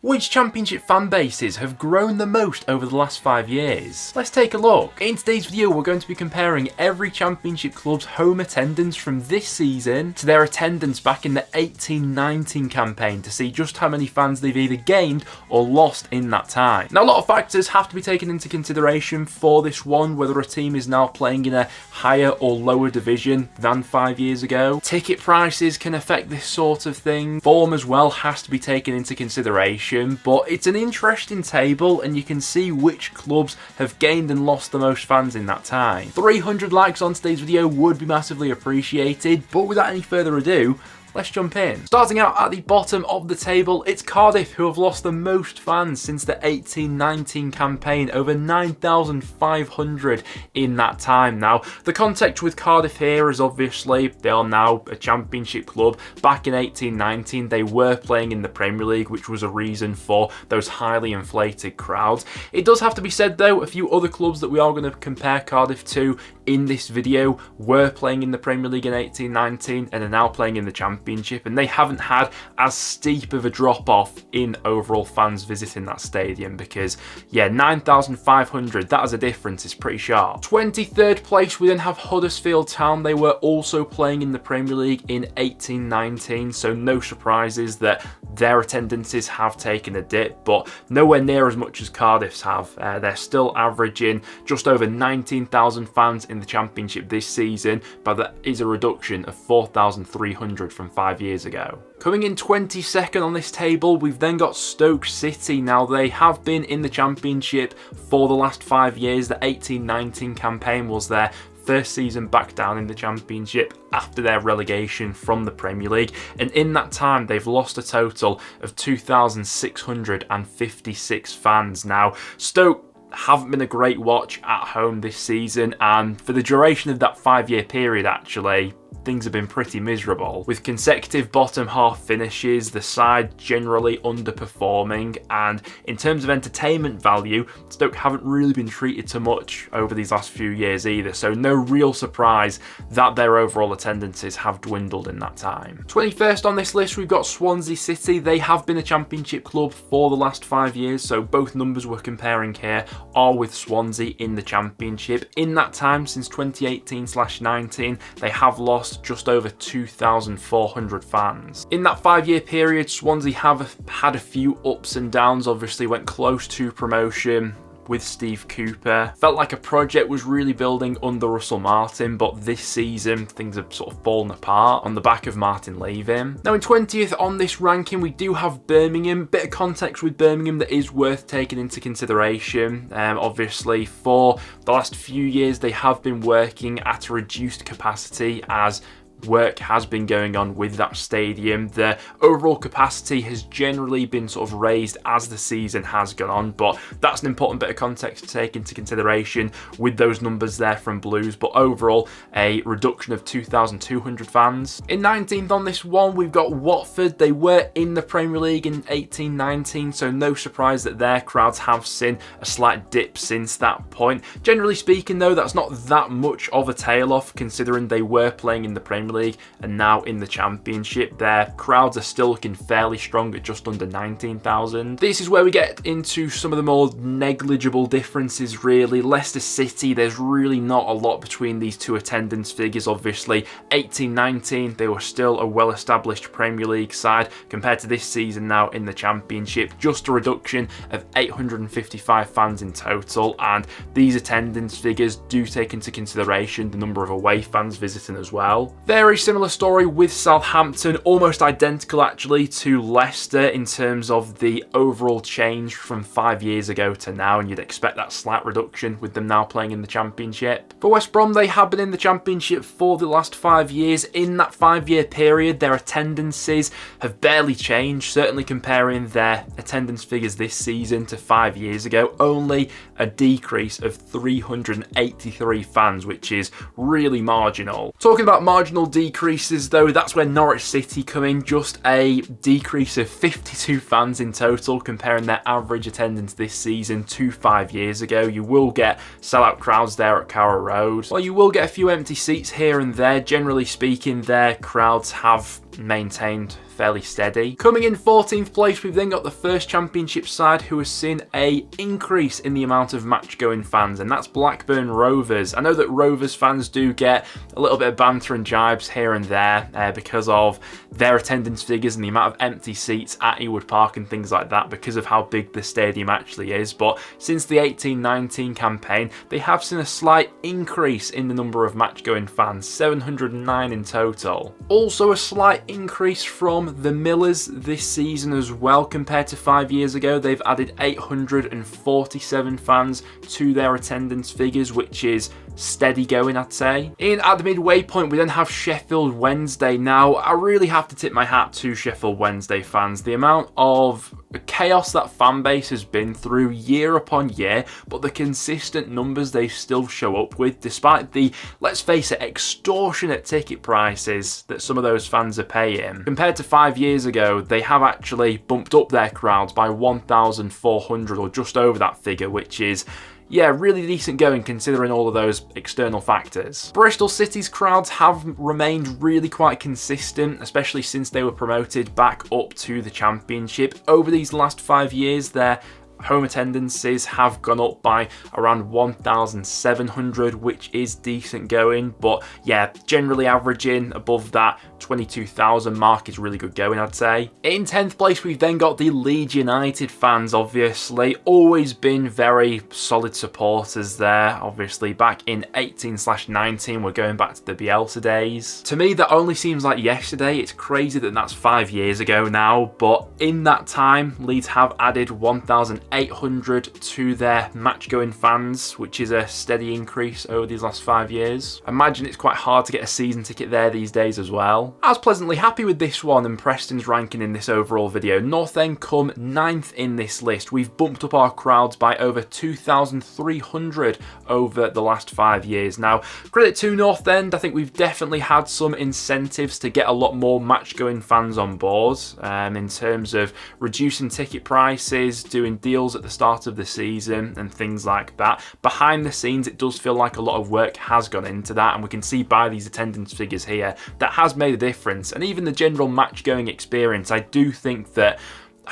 Which Championship fan bases have grown the most over the last 5 years? Let's take a look. In today's video, we're going to be comparing every Championship club's home attendance from this season to their attendance back in the 18-19 campaign to see just how many fans they've either gained or lost in that time. Now, a lot of factors have to be taken into consideration for this one, whether a team is now playing in a higher or lower division than 5 years ago. Ticket prices can affect this sort of thing. Form as well has to be taken into consideration. But it's an interesting table and you can see which clubs have gained and lost the most fans in that time. 300 likes on today's video would be massively appreciated, but without any further ado, let's jump in. Starting out at the bottom of the table, it's Cardiff who have lost the most fans since the 18-19 campaign, over 9,500 in that time. Now, the context with Cardiff here is obviously they are now a Championship club. Back in 18-19, they were playing in the Premier League, which was a reason for those highly inflated crowds. It does have to be said though, a few other clubs that we are going to compare Cardiff to in this video were playing in the Premier League in 18-19 and are now playing in the Championship, and they haven't had as steep of a drop-off in overall fans visiting that stadium because, yeah, 9,500, that is a difference, it's pretty sharp. 23rd place, we then have Huddersfield Town. They were also playing in the Premier League in 18-19, so no surprises that their attendances have taken a dip, but nowhere near as much as Cardiff's have. They're still averaging just over 19,000 fans in the Championship this season, but that is a reduction of 4,300 from 5 years ago. Coming in 22nd on this table, we've then got Stoke City. Now, they have been in the Championship for the last 5 years. The 18-19 campaign was their first season back down in the Championship after their relegation from the Premier League, and in that time they've lost a total of 2,656 fans. Now, Stoke haven't been a great watch at home this season, and for the duration of that 5-year period, actually, things have been pretty miserable. With consecutive bottom half finishes, the side generally underperforming, and in terms of entertainment value, Stoke haven't really been treated to much over these last few years either, so no real surprise that their overall attendances have dwindled in that time. 21st on this list, we've got Swansea City. They have been a Championship club for the last 5 years, so both numbers we're comparing here are with Swansea in the Championship. In that time, since 2018-19, they have lost just over 2,400 fans. In that 5-year period, Swansea have had a few ups and downs. Obviously went close to promotion with Steve Cooper. Felt like a project was really building under Russell Martin, but this season things have sort of fallen apart on the back of Martin leaving. Now, in 20th on this ranking, we do have Birmingham. Bit of context with Birmingham that is worth taking into consideration. Obviously, for the last few years, they have been working at a reduced capacity as work has been going on with that stadium. The overall capacity has generally been sort of raised as the season has gone on, but that's an important bit of context to take into consideration with those numbers there from Blues. But overall, a reduction of 2,200 fans. In 19th on this one, we've got Watford. They were in the Premier League in 18-19, so no surprise that their crowds have seen a slight dip since that point. Generally speaking though, that's not that much of a tail off considering they were playing in the Premier League and now in the Championship. Their crowds are still looking fairly strong at just under 19,000. This is where we get into some of the more negligible differences really. Leicester City, there's really not a lot between these two attendance figures. Obviously 18-19, they were still a well-established Premier League side compared to this season now in the Championship. Just a reduction of 855 fans in total, and these attendance figures do take into consideration the number of away fans visiting as well. Very similar story with Southampton, almost identical actually to Leicester in terms of the overall change from 5 years ago to now, and you'd expect that slight reduction with them now playing in the Championship. For West Brom, they have been in the Championship for the last 5 years. In that 5-year period, their attendances have barely changed, certainly comparing their attendance figures this season to 5 years ago, only a decrease of 383 fans, which is really marginal. Talking about marginal decreases though, that's where Norwich City come in, just a decrease of 52 fans in total comparing their average attendance this season to 5 years ago. You will get sellout crowds there at Carrow Road. While you will get a few empty seats here and there, generally speaking their crowds have maintained fairly steady. Coming in 14th place, we've then got the First Championship side who has seen a increase in the amount of match-going fans, and that's Blackburn Rovers. I know that Rovers fans do get a little bit of banter and jibes here and there because of their attendance figures and the amount of empty seats at Ewood Park and things like that because of how big the stadium actually is. But since the 18-19 campaign, they have seen a slight increase in the number of match-going fans, 709 in total. Also a slight increase from the Millers this season as well compared to 5 years ago. They've added 847 fans to their attendance figures, which is steady going, I'd say. In at the midway point, we then have Sheffield Wednesday. Now, I really have to tip my hat to Sheffield Wednesday fans. The amount of chaos that fan base has been through year upon year, but the consistent numbers they still show up with, despite the, let's face it, extortionate ticket prices that some of those fans are paying. Compared to 5 years ago, they have actually bumped up their crowds by 1,400 or just over that figure, which is, yeah, really decent going considering all of those external factors. Bristol City's crowds have remained really quite consistent, especially since they were promoted back up to the Championship. Over these last 5 years, their home attendances have gone up by around 1,700, which is decent going, but yeah, generally averaging above that 22,000 mark is really good going, I'd say. In 10th place, we've then got the Leeds United fans, obviously. Always been very solid supporters there, obviously. Back in 18/19, we're going back to the Bielsa days. To me, that only seems like yesterday. It's crazy that that's 5 years ago now, but in that time, Leeds have added 1,800 to their match-going fans, which is a steady increase over these last 5 years. I imagine it's quite hard to get a season ticket there these days as well. I was pleasantly happy with this one and Preston's ranking in this overall video. North End come 9th in this list. We've bumped up our crowds by over 2,300 over the last 5 years. Now, credit to North End, I think we've definitely had some incentives to get a lot more match-going fans on board in terms of reducing ticket prices, doing deals at the start of the season and things like that. Behind the scenes, it does feel like a lot of work has gone into that, and we can see by these attendance figures here that has made a difference. And even the general match going experience, I do think that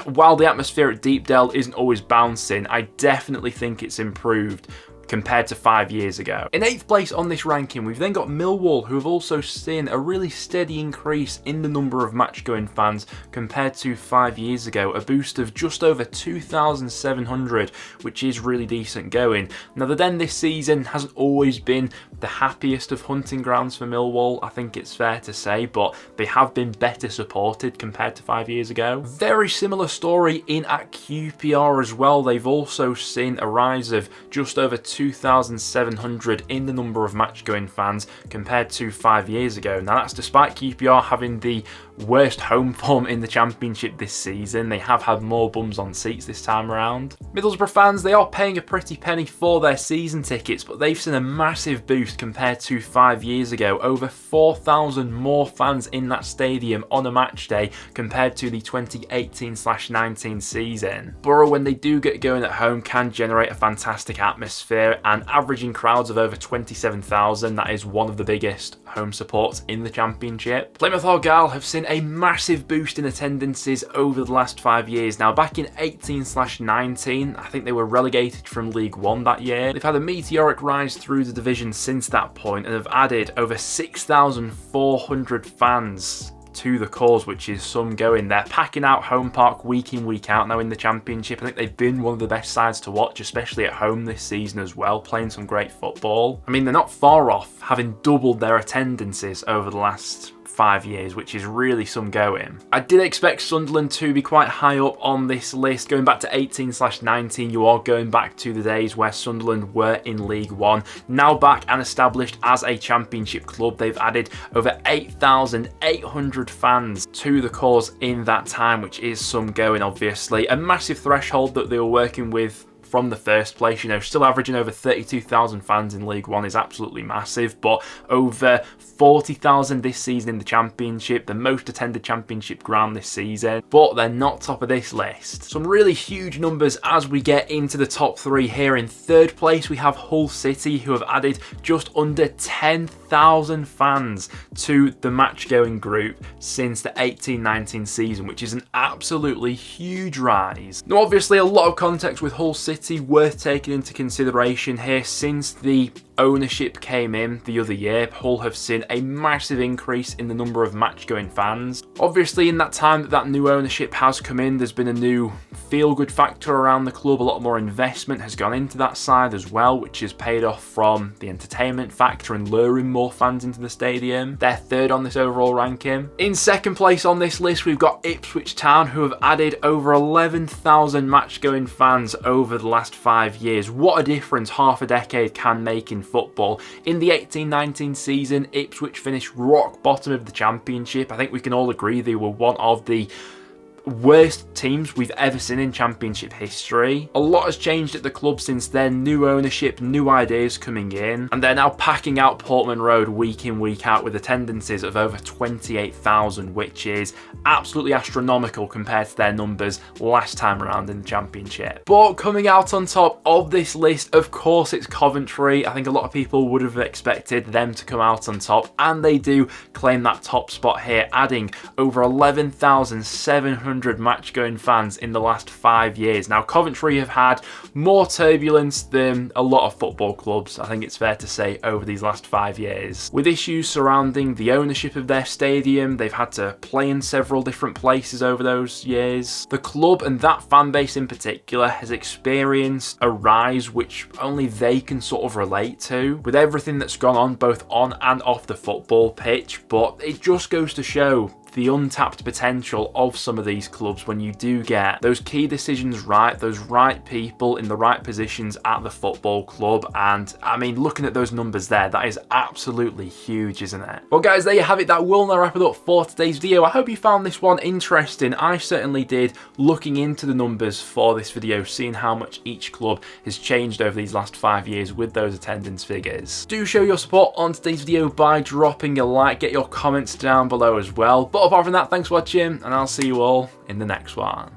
while the atmosphere at Deepdale isn't always bouncing, I definitely think it's improved compared to 5 years ago. In 8th place on this ranking, we've then got Millwall, who have also seen a really steady increase in the number of match-going fans compared to 5 years ago, a boost of just over 2,700, which is really decent going. Now, the Den this season hasn't always been the happiest of hunting grounds for Millwall, I think it's fair to say, but they have been better supported compared to 5 years ago. Very similar story in at QPR as well. They've also seen a rise of just over 2,700 in the number of match-going fans compared to 5 years ago. Now, that's despite QPR having the worst home form in the Championship this season. They have had more bums on seats this time around. Middlesbrough fans, they are paying a pretty penny for their season tickets, but they've seen a massive boost compared to 5 years ago. Over 4,000 more fans in that stadium on a match day compared to the 2018/19 season. Borough, when they do get going at home, can generate a fantastic atmosphere, and averaging crowds of over 27,000, that is one of the biggest home supports in the Championship. Plymouth Argyle have seen a massive boost in attendances over the last 5 years. Now, back in 18/19, I think they were relegated from League One that year. They've had a meteoric rise through the division since that point and have added over 6,400 fans to the cause, which is some going. They're packing out Home Park week in, week out now in the Championship. I think they've been one of the best sides to watch, especially at home this season as well, playing some great football. I mean, they're not far off having doubled their attendances over the last 5 years, which is really some going. I did expect Sunderland to be quite high up on this list. Going back to 18/19, you are going back to the days where Sunderland were in League One. Now back and established as a Championship club, they've added over 8,800 fans to the cause in that time, which is some going, obviously. A massive threshold that they were working with from the first place. You know, still averaging over 32,000 fans in League One is absolutely massive, but over 40,000 this season in the Championship, the most attended Championship ground this season, but they're not top of this list. Some really huge numbers as we get into the top three here. In third place, we have Hull City, who have added just under 10,000 fans to the match-going group since the 18-19 season, which is an absolutely huge rise. Now, obviously, a lot of context with Hull City worth taking into consideration here. Since the ownership came in the other year, Hull have seen a massive increase in the number of match-going fans. Obviously, in that time that new ownership has come in, there's been a new feel-good factor around the club. A lot more investment has gone into that side as well, which has paid off from the entertainment factor and luring more fans into the stadium. They're third on this overall ranking. In second place on this list, we've got Ipswich Town, who have added over 11,000 match-going fans over the last 5 years. What a difference half a decade can make in football. In the 18-19 season, Ipswich finished rock bottom of the Championship. I think we can all agree they were one of the worst teams we've ever seen in Championship history. A lot has changed at the club since then. New ownership, new ideas coming in, and they're now packing out Portman Road week in, week out with attendances of over 28,000, which is absolutely astronomical compared to their numbers last time around in the Championship. But coming out on top of this list, of course, it's Coventry. I think a lot of people would have expected them to come out on top, and they do claim that top spot here, adding over 11,700 match-going fans in the last 5 years. Now, Coventry have had more turbulence than a lot of football clubs, I think it's fair to say, over these last 5 years. With issues surrounding the ownership of their stadium, they've had to play in several different places over those years. The club, and that fan base in particular, has experienced a rise which only they can sort of relate to, with everything that's gone on both on and off the football pitch. But it just goes to show the untapped potential of some of these clubs when you do get those key decisions right, those right people in the right positions at the football club. And I mean, looking at those numbers there, that is absolutely huge, isn't it? Well guys, there you have it. That will now wrap it up for today's video. I hope you found this one interesting. I certainly did, looking into the numbers for this video, seeing how much each club has changed over these last 5 years with those attendance figures. Do show your support on today's video by dropping a like, get your comments down below as well. But apart from that, thanks for watching, and I'll see you all in the next one.